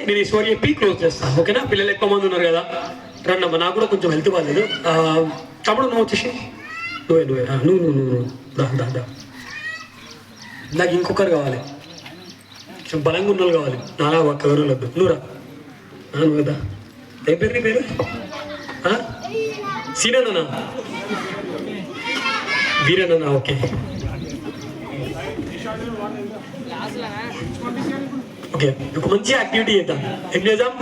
నేను ఈ స్టోరీ చెప్పి క్లోజ్ చేస్తాను, ఓకేనా? పిల్లలు ఎక్కువ మంది ఉన్నారు కదా, రండమ్మా. నాకు కూడా కొంచెం హెల్త్ బాగాలేదు. తమ్ముడు నువ్వు వచ్చేసి నువ్వు దా. నాకు ఇంకొకరు కావాలి, కొంచెం బలంగా ఉన్న వాళ్ళు కావాలి, నాలా ఒక్క ఎవరు వద్దు. నువ్వు రా, నువ్వు కదా. ఏం పేరు నీ పేరు? సీనన్నా, వీరన్నా. ఓకే ఓకే, ఒక మంచి యాక్టివిటీ చేద్దాం. ఏం చేద్దాం?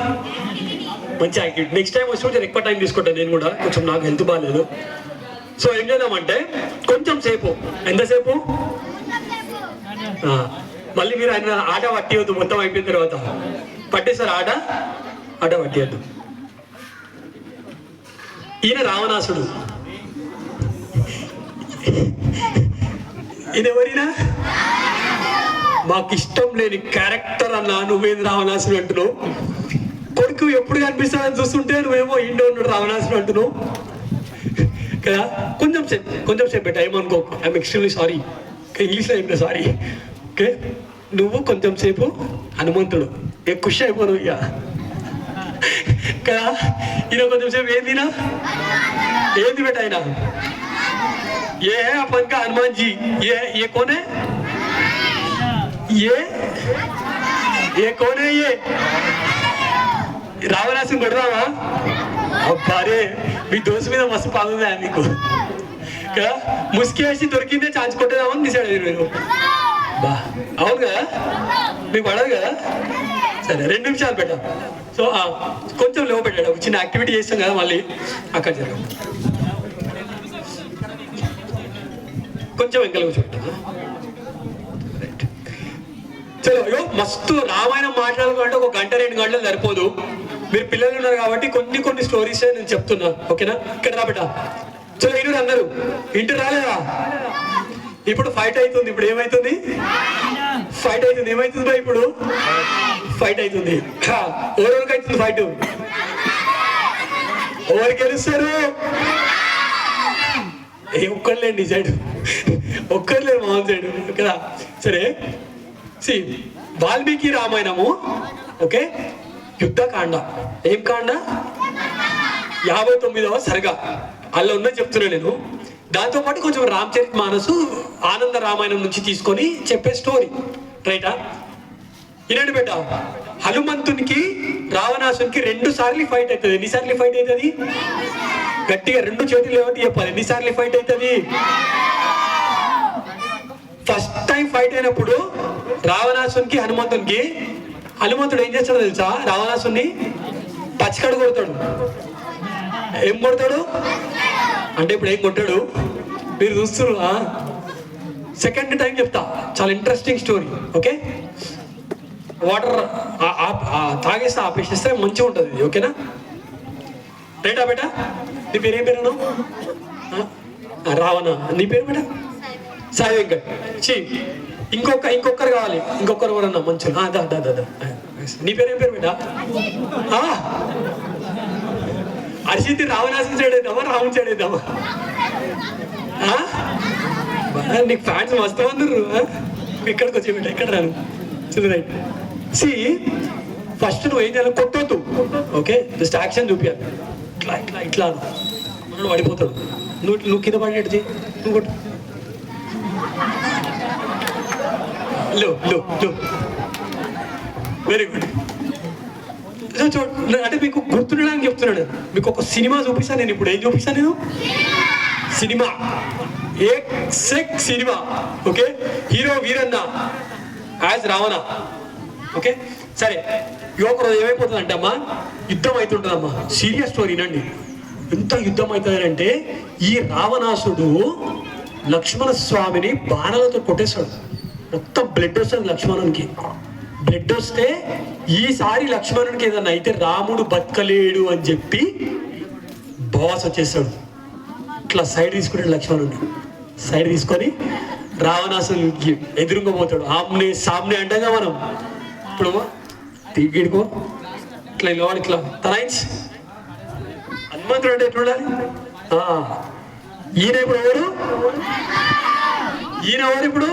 మంచి యాక్టివిటీ. నెక్స్ట్ టైం వచ్చి కొంచెం ఎక్కువ టైం తీసుకుంటాను నేను కూడా, కొంచెం నాకు హెల్త్ బాగాలేదు. సో ఏం చేద్దామంటే కొంచెం సేపు, ఎంతసేపు? మళ్ళీ మీరు ఆయన ఆట పట్టివద్దు, మొత్తం అయిపోయిన తర్వాత పట్టేశారు ఆట పట్టివద్దు. ఈయన రావణాసుడు. ఈయన ఎవరైనా మాకు ఇష్టం లేని క్యారెక్టర్ అన్న, నువ్వేది రావణాసుడు అంటున్నావు. కొడుకు ఎప్పుడు కనిపిస్తాడని చూస్తుంటే నువ్వేమో ఇండో ఉన్నాడు రావణాసుడు అంటున్నావు కదా. కొంచెం సేపు టైం అనుకో. ఐఎమ్ ఎక్స్ట్రీమ్లీ సారీ, ఇంగ్లీష్లో చెప్పిన సారీ. ఓకే, నువ్వు కొంచెం సేపు హనుమంతుడు, ఖుషి అయిపోను ఇక కదా. ఈయన కొంచెం సేపు ఏంది బేట ఆయన? ఏ अपन का हनुमान जी, ये कौन है? ये कौन है? ये రావణాసుని కొడదామా? అబ్బారే, మీ దోస్తు మీద మస్తు పాగుందా మీకు కదా. ముసుకి వేసి దొరికిందే ఛాన్స్ కొట్టేదామని డిసైడ్ అయ్యారు మీరు. బా అవును కదా, మీకు పడదు కదా. సరే 2 నిమిషాలు పెట్టాం. సో కొంచెం లో పెట్టాడు, చిన్న యాక్టివిటీ చేస్తాం కదా, మళ్ళీ అక్కడ జరగదు. కొంచెం వెంకలు కూర్చోబెట్టా. చలో, అయ్యో మస్తు రామాయణం మాట్లాడాలంటే 1 గంట 2 గంటలు సరిపోదు. మీరు పిల్లలు ఉన్నారు కాబట్టి కొన్ని స్టోరీస్ నేను చెప్తున్నా, ఓకేనా? ఇక్కడ రాబెట్టా. చలో ఇరు అందరూ, ఇంటి రాలేదా? ఇప్పుడు ఫైట్ అవుతుంది. ఇప్పుడు ఏమైతుంది? ఫైట్ అవుతుంది. ఏమైతుందో ఇప్పుడు? ఫైట్ అవుతుంది. ఎవరెవరికి అవుతుంది ఫైట్? ఎవరు గెలుస్తారు? ఒక్కర్లేండి సైడ్, ఒక్కర్లేరు మామూలు సైడ్ కదా. సరే, వాల్మీకి రామాయణము, ఓకే, యుద్ధకాండ. ఏం కాండ? 59వ సర్గ. అలా ఉన్నది చెప్తున్నా నేను. దాంతోపాటు కొంచెం రామచరిత్ మానసు, ఆనంద రామాయణం నుంచి తీసుకొని చెప్పే స్టోరీ, రైటా? ఇలాంటి బెట్ట, హనుమంతునికి రావణాసునికి 2 సార్లు ఫైట్ అవుతుంది. ఎన్నిసార్లు ఫైట్ అవుతుంది? గట్టిగా 2 చేతులు ఏమిటి చెప్పాలి, ఎన్నిసార్లు ఫైట్ అవుతుంది? ఫస్ట్ టైం ఫైట్ అయినప్పుడు రావణాసునికి హనుమంతునికి, హనుమంతుడు ఏం చేస్తాడో తెలుసా? రావణాసుని పచ్చికడు కొడతాడు. ఏం కొడతాడు అంటే, ఇప్పుడు ఏం కొట్టాడు మీరు చూస్తున్నా. సెకండ్ టైం చెప్తా, చాలా ఇంట్రెస్టింగ్ స్టోరీ, ఓకే? వాటర్ తాగేస్తే ఆపేసేస్తే మంచిగా ఉంటుంది, ఓకేనా? రైటా బేటా? నీ పేరు ఏం పేరు? రావణ. నీ పేరు బేటా? సాయి వెంకట్. ఇంకొకరు కావాలి, ఇంకొకరు కూడా మంచిగా. దా. నీ పేరు ఏం పేరు బేటా? అర్షిత్ రావణాసుని సైడ్ అవుతామా, రావణ్ సైడ్ అవుతామా? నీకు ఫ్యాన్స్ మస్తు అందరు. ఇక్కడికి వచ్చి బేటా, ఇక్కడ రాను. రైట్. ఫస్ట్ నువ్వు ఏం చేయాలి? కొట్టొద్దు, ఓకే? జస్ట్ యాక్షన్ చూపించాలి. ఇట్లా మనలో పడిపోతాడు. నువ్వు కింద పడినట్టు చేయి, నువ్వు కొట్టు. లో వెరీ గుడ్. అంటే మీకు గుర్తుండడానికి చెప్తున్నాడు. మీకు ఒక సినిమా చూపిస్తాను నేను. ఇప్పుడు ఏం చూపిస్తాను నేను? Cinema, cinema, okay? Hero Veeranna as Ravana, okay? సరే, యువకుడు ఏమైపోతుందంటే అమ్మా, యుద్ధం అవుతుంటుందమ్మా. సీరియస్ స్టోరీ నండి. ఎంత యుద్ధం అవుతుందంటే, ఈ రావణాసుడు లక్ష్మణ స్వామిని బాణలతో కొట్టేశాడు. మొత్తం బ్లడ్ వస్తుంది లక్ష్మణునికి. బ్లడ్ వస్తే ఈసారి లక్ష్మణునికి ఏదన్నా అయితే రాముడు బతకలేడు అని చెప్పి బాస్ వచ్చేసాడు. ఇట్లా సైడ్ తీసుకుంటాడు లక్ష్మణుడిని. సైడ్ తీసుకొని రావణాసుడికి ఎదురుగా పోతాడు. ఆమ్నే సామ్నే అంటాగా మనం. ఇప్పుడు తీగిడుకో ఇట్లా ఇల్లవాడు ఇట్లా తరాయించి హనుమంతుడు అంటే ఎట్లుండాలి? ఈయన ఇప్పుడు ఎవరు? ఈయన ఎవరు? ఇప్పుడు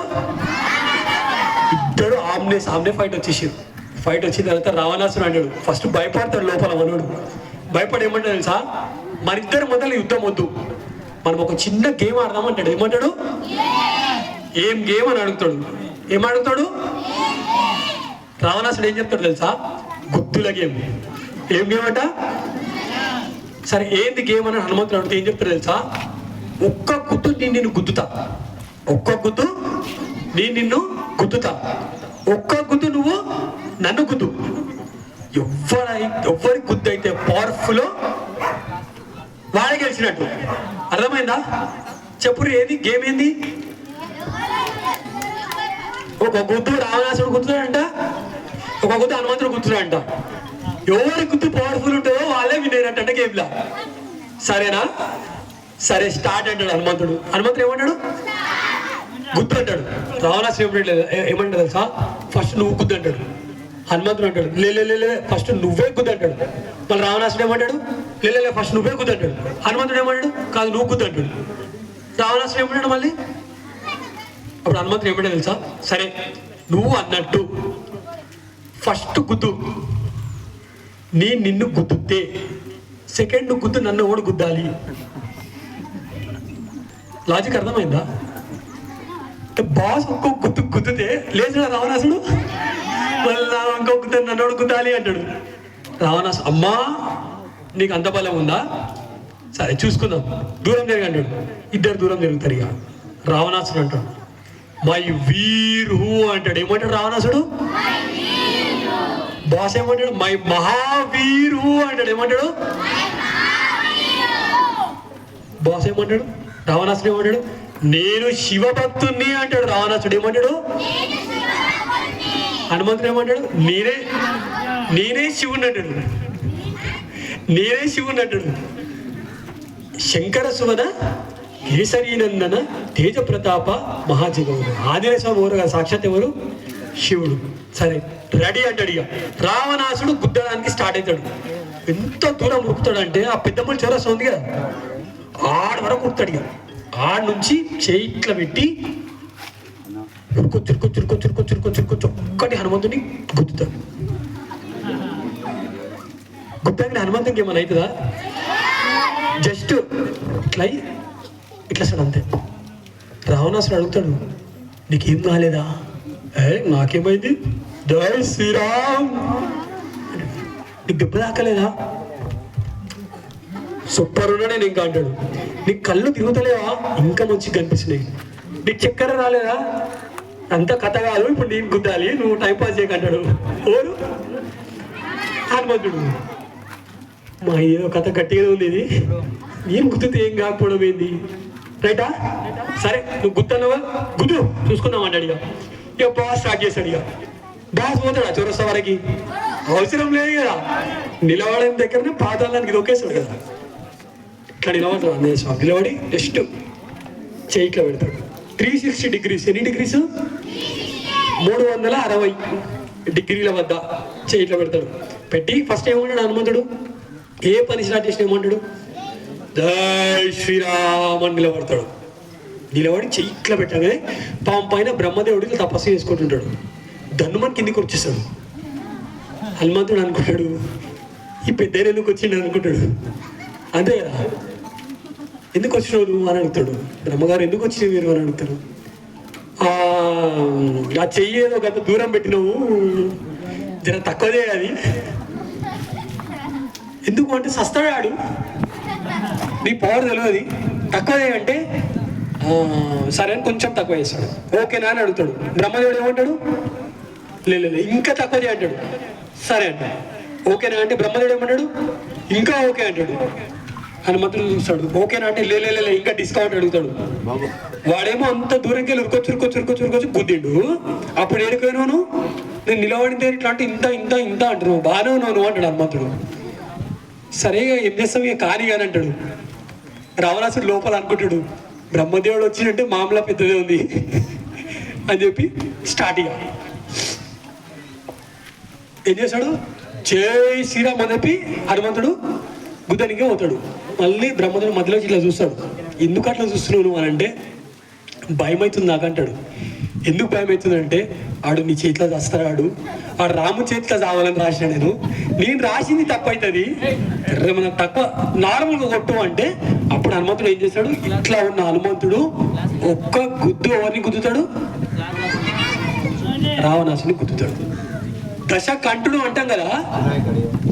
ఇద్దరు ఆమ్నే సామ్నే ఫైట్ వచ్చేసారు. ఫైట్ వచ్చిన తర్వాత రావణాసుడు అంటాడు, ఫస్ట్ భయపడతాడు లోపల మనోడు. భయపడి ఏమంటాడు తెలుసా, మన ఇద్దరు మొదలు యుద్ధం వద్దు, మనం ఒక చిన్న గేమ్ ఆడదామంటాడు. ఏమంటాడు, ఏం గేమ్ అని అడుగుతాడు. ఏమడుగుతాడు రావణాసుడు? ఏం చెప్తాడు తెలుసా, గుద్దుల గేమ్. ఏం గేమ్ అంట? సరే ఏంది గేమ్ అని హనుమంతుడు అడిగితే ఏం చెప్తాడు తెలుసా, ఒక్క గుద్దు నేను నిన్ను గుద్దుతా, ఒక్క గుద్దు నేను నిన్ను గుద్దుతా, ఒక్క గుద్దు నువ్వు నన్ను గుద్దు. ఎవరి గుద్దు అయితే పవర్ఫుల్ వాడే గెలిచినట్టు. అర్థమైందా? చెప్పురు ఏది గేమ్ ఏంది? ఒక గుద్దు రావణాసుడు గుర్తున్నాడంట, ఒక గుద్దు హనుమంతుడు గుర్తున్నాడంట. ఎవరి గుద్దు పవర్ఫుల్ ఉంటుందో వాళ్ళే వినేనట్ట గేమ్లా. సరేనా? సరే స్టార్ట్ అంటాడు హనుమంతుడు. హనుమంతుడు ఏమంటాడు, గుద్దు అంటాడు. రావణాసుడు ఏమంటాడు తెలుసా, ఫస్ట్ నువ్వు గుద్దు అంటాడు. హనుమంతుడు అంటాడు లే ఫస్ట్ నువ్వే గుద్దు అంటాడు. మళ్ళీ రావణాసుడు ఏమంటాడు, లే ఫస్ట్ నువ్వే గుద్దు అంటాడు. హనుమంతుడు ఏమంటాడు, కాదు నువ్వు గుద్దు అంటాడు. రావణాసుడు ఏమంటాడు మళ్ళీ. అప్పుడు హనుమంతుడు ఏమంటాడు తెలుసా, సరే నువ్వు అన్నట్టు ఫస్ట్ గుద్దు, నేను నిన్ను గుద్దుతే సెకండ్ గుద్దు నన్ను ఓడి గుద్దాలి. లాజిక్ అర్థమైందా? బాస్ ఒక్కొక్క గుద్దు గుద్దుతే లేచుడా రావణాసుడు, మళ్ళా ఇంకో గుద్దు నన్ను ఓడి గుద్దాలి అంటాడు. రావణాసుడు అమ్మా నీకు అంత బలం ఉందా, సరే చూసుకుందాం, దూరం తిరిగి అంటాడు. ఇద్దరు దూరం తిరుగుతారు. ఇక రావణాసుడు అంటాడు మై వీరు అంటాడు. ఏమంటాడు రావణాసుడు? బాస్ ఏమంటాడు, మై మహావీరు అంటాడు. ఏమంటాడు బాస్? ఏమంటాడు రావణాసుడు? ఏమంటాడు, నేను శివభక్తుణ్ణి అంటాడు. రావణాసుడు ఏమంటాడు, హనుమంతుడు ఏమంటాడు, నేనే శివుని అంటాడు. నేనే శివుని అంటాడు. శంకర సువన కేసరీనందన తేజ ప్రతాప మహాజగవుడు ఆదిరేశ్వర ఓరుగా సాక్షాత్ ఎవరు? శివుడు. సరే రెడీ అంటాడు. ఇక రావణాసుడు గుద్దడానికి స్టార్ట్ అవుతాడు. ఎంత దూరం ఉరుకుతాడంటే ఆ పెద్ద మనిషి చౌరస్తా ఉంది కదా, ఆడ వరకు ఉరుకుతాడు. ఇక ఆడ నుంచి చేయిట్ల పెట్టి ఒక్కటి హనుమంతుని గుద్దుతాడు. గుద్దాక హనుమంతునికి ఏమైనా అవుతుందా? జస్ట్ ఇట్లా సార్ అంతే. రావణాసుడు అడుగుతాడు, నీకేం కాలేదా? నాకేమైంది? జై శ్రీరామ్. నీకు దెబ్బ తాకలేదా? సూపర్ ఉన్నా నేను ఇంకా అంటాడు. నీకు కళ్ళు తిరుగుతలేవా? ఇంకా మంచిగా కనిపిస్తున్నాయి. నీకు చక్కెర రాలేదా? అంత కథ కాదు, ఇప్పుడు నేను గుద్దాలి, నువ్వు టైంపాస్ చేయకంటాడు. ఓరు హనుమంతుడు, మా ఏదో కథ గట్టిగా ఉంది, ఇది నేను గుర్తుతే ఏం కాకపోవడం ఏంది? రైటా? సరే నువ్వు గుర్తున్నావా, గుద్దు చూసుకుందాం అంటాడు. ఇక బాస్ స్టార్ట్ చేశాడు. ఇక బాస్ పోతాడా చౌరస్తా వరకు? అవసరం లేదు కదా, నిలబడిన దగ్గరనే పాతాళానికి దొక్కేస్తాడు కదా. ఇట్లా నిలబడతాడు అన్నయ్య స్వామి. నిలబడి జస్ట్ చేయి ఇట్లా పెడతాడు. 360 degrees. ఎన్ని డిగ్రీస్? 360 డిగ్రీల వద్ద చేయి ఇట్లా పెడతాడు. పెట్టి ఫస్ట్ ఏమంటాడు హనుమంతుడు, ఏ పని స్టార్ట్ చేసిన ఏమంటాడు, జై శ్రీరామ్ అని నిలబడతాడు. నిలబడి చెయ్యి ఇట్లా పెట్టగానే పాము పైన బ్రహ్మదేవుడు ఇట్లా తపస్సు చేసుకుంటుంటాడు. ధనుమని కిందికి వచ్చేస్తాడు. హనుమంతుడు అనుకుంటాడు, ఈ పెద్ద ఎందుకు వచ్చిండు అనుకుంటాడు. అంతే కదా, ఎందుకు వచ్చినావు నువ్వు అని అడుగుతాడు. బ్రహ్మగారు ఎందుకు వచ్చినావు మీరు అని అడుగుతాడు. ఆ చెయ్యి ఏదో గత దూరం పెట్టినావు, జర తక్కువదే అది. ఎందుకు అంటే సస్తాడు, నీ పవర్ తెలియదు, తక్కువదే అంటే సరే అని కొంచెం తక్కువ చేస్తాడు. ఓకేనా అని అడుగుతాడు. బ్రహ్మదేవుడు ఏమంటాడు, లేదు ఇంకా తక్కువదే అంటాడు. సరే అంటాడు. ఓకేనా అంటే బ్రహ్మదేవుడు ఏమంటాడు, ఇంకా ఓకే అంటాడు. హనుమంతుడు చూస్తాడు. ఓకేనా అంటే లే ఇంకా డిస్కౌంట్ అడుగుతాడు. వాడేమో అంత దూరంకి వెళ్ళి ఉరుకొచ్చి గుద్దిండు. అప్పుడు ఏడుకోను, నేను నిలబడితే ఇట్లా అంటే ఇంత అంటున్నావు, బాగానే ఉన్నావు నువ్వు అంటాడు హనుమంతుడు. సరే ఏం చేస్తావు ఇక కానీ అని అంటాడు. రావణాసుడు లోపల అనుకుంటాడు, బ్రహ్మదేవుడు వచ్చినట్టు మామూలు పెద్దదే ఉంది అని చెప్పి స్టార్ట్. ఇక ఏం చేశాడు, జై శ్రీరామ్ అని చెప్పి హనుమంతుడు గుద్దనికే పోతాడు. మళ్ళీ బ్రహ్మదేవుడు మధ్యలో ఇట్లా చూస్తాడు. ఎందుకు అట్లా చూస్తున్నావు నువ్వు అని అంటే, భయం అవుతుంది నాకు అంటాడు. ఎందుకు భయం అవుతుందంటే ఆడు నీ చేతిలో చస్తాడు, ఆడు రాము చేతిలో చావాలని రాసిన నేను రాసింది తప్పవుతుంది, మన తక్కువ నార్మల్గా కొట్టు అంటే అప్పుడు హనుమంతుడు ఏం చేస్తాడు, ఇట్లా ఉన్న హనుమంతుడు ఒక్క గుద్దు ఎవరిని గుద్దుతాడు, రావణాసుని గుద్దుతాడు. దశ కంఠుడు అంటాం కదా,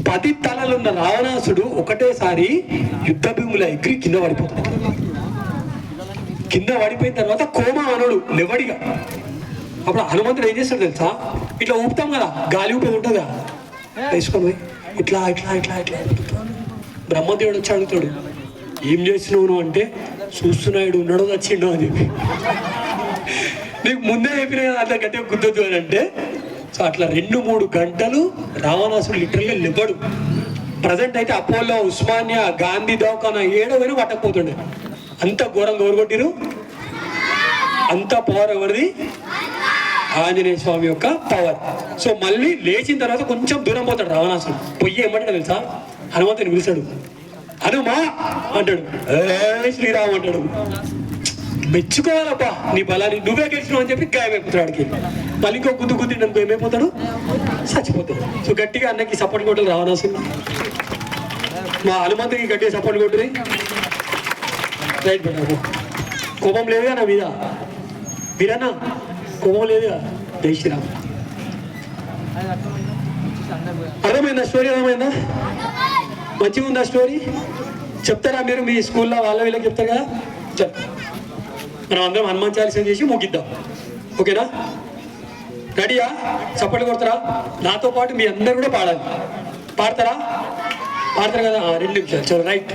10 తలలున్న రావణాసుడు ఒకటేసారి యుద్ధ భూముల ఎగిరి కింద పడిపోతాడు. కింద పడిపోయిన తర్వాత కోమా అనుడు లెవడిగా. అప్పుడు హనుమంతుడు ఏం చేస్తాడు తెలుసా, ఇట్లా ఊపుతాం కదా, గాలి ఊపేది ఉంటుందా, వేసుకొని పోయి ఇట్లా ఇట్లా ఇట్లా ఇట్లా బ్రహ్మదేవుడు వచ్చి అడుగుతాడు, ఏం చేస్తున్నావు నువ్వు అంటే, చూస్తున్నాడు ఉన్నాడో వచ్చిండో అని చెప్పి. నీకు ముందే చెప్పిన అంత గట్టిగా గుర్తొద్దు అని అంటే, సో అట్లా 2-3 గంటలు రావణాసుడు లిటరల్గా లేవడు. ప్రజెంట్ అయితే అపోలో, ఉస్మానియా, గాంధీ దవాఖానా ఏడో పోయినా పట్టకపోతుండే. అంత ఘోరంగా కొట్టిరు. అంత పవర్ ఎవరిది, ఆంజనేయ స్వామి యొక్క పవర్. సో మళ్ళీ లేచిన తర్వాత కొంచెం దూరం పోతాడు రావణాసుడు. పొయ్యి ఏమంటాడు తెలుసా, హనుమంతుని పిలిచాడు, హనుమా అంటాడు, శ్రీరామ్ అంటాడు. మెచ్చుకోవాలబ్బా నీ బలాన్ని, నువ్వే గెలిచినావు అని చెప్పి గాయమైపోతాడు ఆడికి. మళ్ళీ ఇంకో గుద్దు గుద్దిండు ఏమైపోతాడు, చచ్చిపోతాడు. సో గట్టిగా అన్నకి సపోర్ట్ కొట్టదు రావణాసుడు, మా హనుమంతుడికి గట్టిగా సపోర్ట్ కొట్టుది. Right better. కోపం లేదుగా నా మీద, మీరన్నా కోపం లేదుగా. జై శ్రీరామ్. అర్థమైందా స్టోరీ, అర్థమైందా? మంచిగా ఉందా స్టోరీ? చెప్తారా మీరు మీ స్కూల్లో వాళ్ళ వీళ్ళకి చెప్తారు కదా? చెప్తా. మనం అందరం హనుమాన్ చాలీసా చేసి ముగిద్దాం, ఓకేనా? రెడీయా? చప్పట్లు కొడతారా? నాతో పాటు మీ అందరు కూడా పాడాలి. పాడతారా? పాడతారు కదా? 2 నిమిషాలు. చలో రైట్.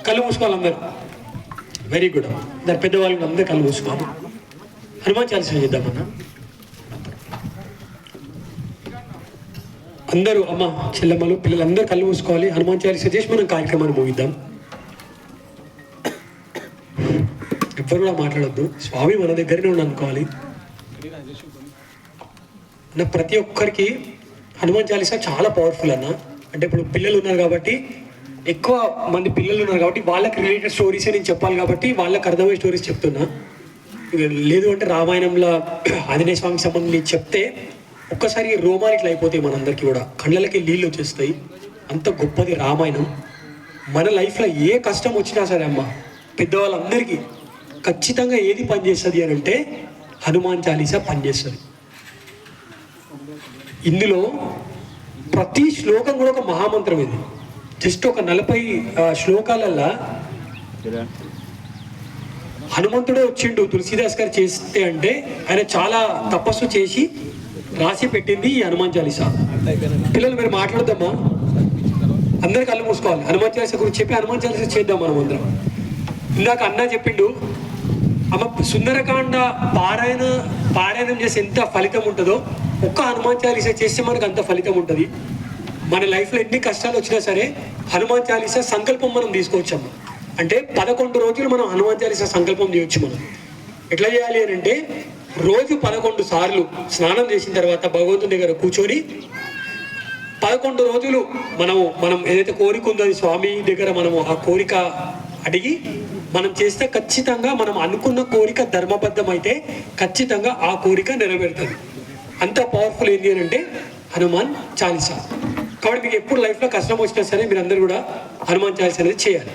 కళ్ళు మూసుకోవాలి అందరు. Very good. దాని పెద్దవాళ్ళు అందరూ కళ్ళు మూసుకోవాలి. హనుమాన్ చాలీసా చేద్దామన్నా. అందరూ అమ్మ, చెల్లెమ్మలు, పిల్లలందరూ కళ్ళు మూసుకోవాలి. హనుమాన్ చాలీసా చేసి మనం కార్యక్రమాన్ని ముగిద్దాం. ఎవ్వరు కూడా మాట్లాడొద్దు. స్వామి మన దగ్గరనే ఉండి అనుకోవాలి. అన్న ప్రతి ఒక్కరికి హనుమాన్ చాలీసా చాలా పవర్ఫుల్ అన్న. అంటే ఇప్పుడు పిల్లలు ఉన్నారు కాబట్టి, ఎక్కువ మంది పిల్లలు ఉన్నారు కాబట్టి వాళ్ళకి రిలేటెడ్ స్టోరీసే నేను చెప్పాలి కాబట్టి వాళ్ళకి అర్థమయ్యే స్టోరీస్ చెప్తున్నా. లేదు అంటే రామాయణంలో ఆంజనేయ స్వామికి సంబంధించి చెప్తే ఒక్కసారి రోమాలు ఇట్లా అయిపోతాయి, మనందరికీ కూడా కళ్ళకి నీళ్ళు వచ్చేస్తాయి. అంత గొప్పది రామాయణం. మన లైఫ్లో ఏ కష్టం వచ్చినా సరే అమ్మ, పెద్దవాళ్ళందరికీ ఖచ్చితంగా ఏది పనిచేస్తుంది అని అంటే హనుమాన్ చాలీసా పనిచేస్తుంది. ఇందులో ప్రతి శ్లోకం కూడా ఒక మహామంత్రం. ఇది జస్ట్ ఒక 40 శ్లోకాలల్లా హనుమంతుడే వచ్చిండు తులసీదాస్ గారు చేస్తే అంటే ఆయన చాలా తపస్సు చేసి రాసి పెట్టింది ఈ హనుమాన్ చాలీసా. పిల్లలు మీరు మాట్లాడదామా? అందరు కళ్ళు మూసుకోవాలి. హనుమాన్ చాలీసా గురించి చెప్పి హనుమాన్ చాలీసా చేద్దాం మనం అందరం. ఇందాక అన్న చెప్పిండు, అమ్మ సుందరకాండ పారాయణం చేసి ఎంత ఫలితం ఉంటుందో ఒక్క హనుమాన్ చాలీసా చేస్తే మనకు అంత ఫలితం ఉంటుంది. మన లైఫ్లో ఎన్ని కష్టాలు వచ్చినా సరే హనుమాన్ చాలీసా సంకల్పం మనం తీసుకోవచ్చమ్మ. అంటే 11 రోజులు మనం హనుమాన్ చాలీసా సంకల్పం చేయొచ్చు. మనం ఎట్లా చేయాలి అని అంటే, రోజు 11 సార్లు స్నానం చేసిన తర్వాత భగవంతుని దగ్గర కూర్చొని 11 రోజులు మనం ఏదైతే కోరిక ఉందో అది స్వామి దగ్గర మనము ఆ కోరిక అడిగి మనం చేస్తే ఖచ్చితంగా మనం అనుకున్న కోరిక ధర్మబద్ధం అయితే ఖచ్చితంగా ఆ కోరిక నెరవేరుతుంది. అంత పవర్ఫుల్ ఏంటి అని అంటే హనుమాన్ చాలీసా. కాబట్టి మీకు ఎప్పుడు లైఫ్లో కష్టం వచ్చినా సరే మీరందరూ కూడా హనుమాన్ చాలీసా అనేది చేయాలి.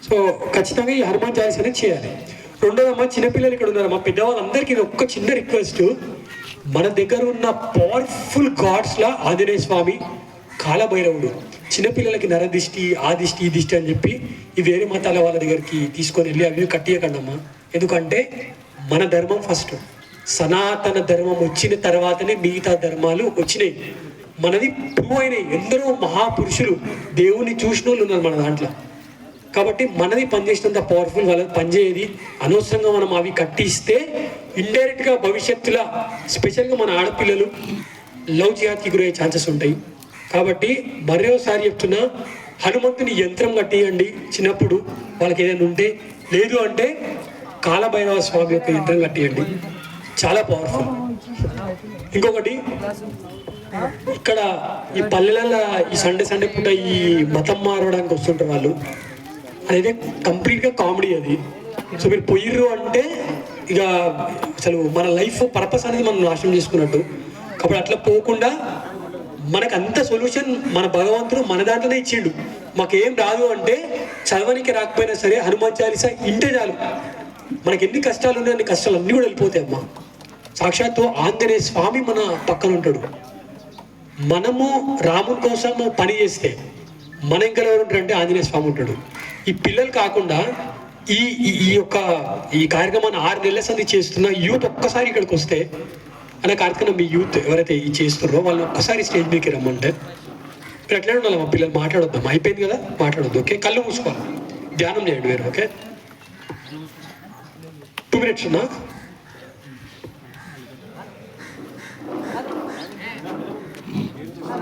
సో ఖచ్చితంగా ఈ హనుమాన్ చాలీసా అనేది చేయాలి. రెండోదమ్మా, చిన్నపిల్లలు ఇక్కడ ఉన్నారు, మా పెద్దవాళ్ళందరికీ ఇది ఒక్క చిన్న రిక్వెస్ట్. మన దగ్గర ఉన్న పవర్ఫుల్ గాడ్స్లా ఆంజనేయ స్వామి, కాలభైరవుడు, చిన్నపిల్లలకి నరదిష్టి, ఆ దిష్టి, ఈ దిష్టి అని చెప్పి ఈ వేరే మతాల వాళ్ళ దగ్గరికి తీసుకొని వెళ్ళి అవి కట్టియకండమ్మా. ఎందుకంటే మన ధర్మం ఫస్ట్, సనాతన ధర్మం వచ్చిన తర్వాతనే మిగతా ధర్మాలు వచ్చినాయి. మనది ప్రూవ్ అయినాయి. ఎందరో మహాపురుషులు దేవుణ్ణి చూసిన వాళ్ళు ఉన్నారు మన దాంట్లో. కాబట్టి మనది పనిచేసినంత పవర్ఫుల్ వాళ్ళకి పనిచేయేది. అనవసరంగా మనం అవి కట్టిస్తే ఇండైరెక్ట్గా భవిష్యత్తులో స్పెషల్గా మన ఆడపిల్లలు లవ్ జిహాద్కి గురయ్యే ఛాన్సెస్ ఉంటాయి. కాబట్టి మరోసారి చెప్తున్నా, హనుమంతుని యంత్రం కట్టియండి చిన్నప్పుడు వాళ్ళకి ఏదైనా ఉంటే. లేదు అంటే కాలభైరవ స్వామి యొక్క యంత్రం కట్టియండి, చాలా పవర్ఫుల్. ఇంకొకటి, ఇక్కడ ఈ పల్లెలలో ఈ సండే పూట ఈ మతం మారడానికి వస్తుంటారు వాళ్ళు. అదైతే కంప్లీట్గా కామెడీ అది. సో మీరు పోయిర్రు అంటే ఇక అసలు మన లైఫ్ పర్పస్ అనేది మనం నాశనం చేసుకున్నట్టు. కాబట్టి అట్లా పోకుండా మనకు అంత సొల్యూషన్ మన భగవంతుడు మన దాంట్లోనే ఇచ్చిండు. మాకేం రాదు అంటే చదవనికి రాకపోయినా సరే హనుమాన్ చాలీసా ఇంటే చాలు. మనకి ఎన్ని కష్టాలు ఉన్నాయి అన్ని కష్టాలు అన్నీ కూడా వెళ్ళిపోతాయి అమ్మా. సాక్షాత్తు ఆంజనేయ స్వామి మన పక్కన ఉంటాడు. మనము రాముని కోసం పని చేస్తే మన ఇంకా ఎవరు ఉంటారంటే ఆంజనేయ స్వామి ఉంటాడు. ఈ పిల్లలు కాకుండా ఈ ఈ యొక్క ఈ కార్యక్రమాన్ని 6 నెలల సంది చేస్తున్న యూత్ ఒక్కసారి ఇక్కడికి వస్తే అనే కార్యక్రమం మీ యూత్ ఎవరైతే ఈ చేస్తున్నారో వాళ్ళు ఒక్కసారి స్టేజ్ మీదకి రమ్మంటే మీరు ఎట్లా ఉండాలి మా పిల్లలు మాట్లాడొద్దాం. అయిపోయింది కదా, మాట్లాడొద్దు. ఓకే, కళ్ళు మూసుకోవాలి, ధ్యానం చేయండి వేరు. ఓకే, 2 minutes ఉన్నా.